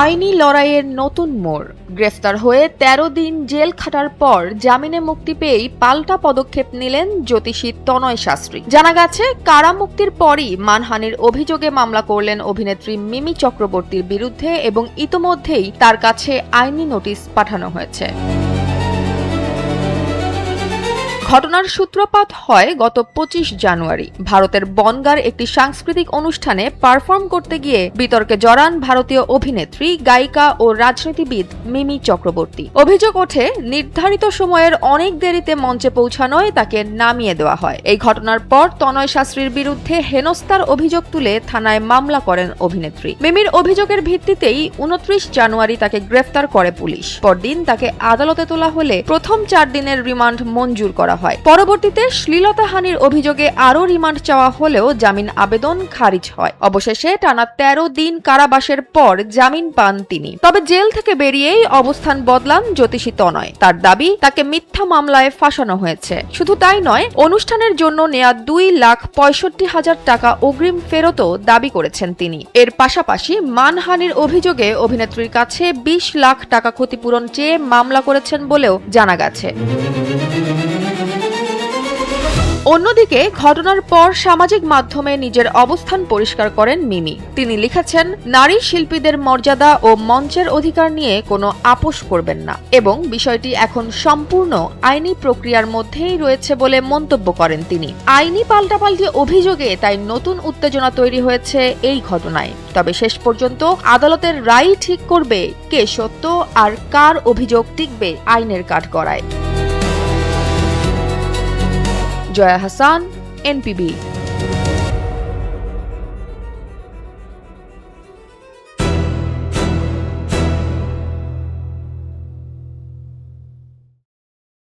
আইনি লড়াইয়ের নতুন মোড়। গ্রেফতার হয়ে ১৩ দিন জেল খাটার পর জামিনে মুক্তি পেয়েই পাল্টা পদক্ষেপ নিলেন জ্যোতিষী তনয় শাস্ত্রী। জানা গেছে, কারামুক্তির পরই মানহানির অভিযোগে মামলা করলেন অভিনেত্রী মিমি চক্রবর্তীর বিরুদ্ধে এবং ইতোমধ্যেই তার কাছে আইনি নোটিশ পাঠানো হয়েছে। ঘটনার সূত্রপাত হয় গত ২৫ জানুয়ারি। ভারতের বনগার একটি সাংস্কৃতিক অনুষ্ঠানে পারফর্ম করতে গিয়ে বিতর্কে জড়ান ভারতীয় অভিনেত্রী, গায়িকা ও রাজনীতিবিদ মিমি চক্রবর্তী। অভিযোগ ওঠে, নির্ধারিত সময়ের অনেক দেরিতে মঞ্চে পৌঁছানোয় তাকে নামিয়ে দেওয়া হয়। এই ঘটনার পর তনয় শাস্ত্রীর বিরুদ্ধে হেনস্থার অভিযোগ তুলে থানায় মামলা করেন অভিনেত্রী। মিমির অভিযোগের ভিত্তিতেই ২৯ জানুয়ারি তাকে গ্রেফতার করে পুলিশ। পরদিন তাকে আদালতে তোলা হলে প্রথম ৪ দিনের রিমান্ড মঞ্জুর করা হয়। পরবর্তীতে শ্লীলতাহানির অভিযোগে আরও রিমান্ড চাওয়া হলেও জামিন আবেদন খারিজ হয়। অবশেষে টানা ১৩ দিন কারাবাসের পর জামিন পান তিনি। তবে জেল থেকে বেরিয়েই অবস্থান বদলান জ্যোতিষী তনয়। তার দাবি, তাকে মিথ্যা মামলায় ফাঁসানো হয়েছে। শুধু তাই নয়, অনুষ্ঠানের জন্য নেয়া ২,৬৫,০০০ টাকা অগ্রিম ফেরতও দাবি করেছেন তিনি। এর পাশাপাশি মানহানির অভিযোগে অভিনেত্রীর কাছে ২০ লাখ টাকা ক্ষতিপূরণ চেয়ে মামলা করেছেন বলেও জানা গেছে। অন্যদিকে ঘটনার পর সামাজিক মাধ্যমে নিজের অবস্থান পরিষ্কার করেন মিমি। তিনি লিখেছেন, নারী শিল্পীদের মর্যাদা ও মঞ্চের অধিকার নিয়ে কোনো আপোষ করবেন না এবং বিষয়টি এখন সম্পূর্ণ আইনি প্রক্রিয়ার মধ্যেই রয়েছে বলে মন্তব্য করেন তিনি। আইনি পাল্টাপাল্টি অভিযোগে তাই নতুন উত্তেজনা তৈরি হয়েছে এই ঘটনায়। তবে শেষ পর্যন্ত আদালতের রায় ঠিক করবে কে সত্য আর কার অভিযোগ টিকবে আইনের কাঠগড়ায়। জয়া হাসান, NPB।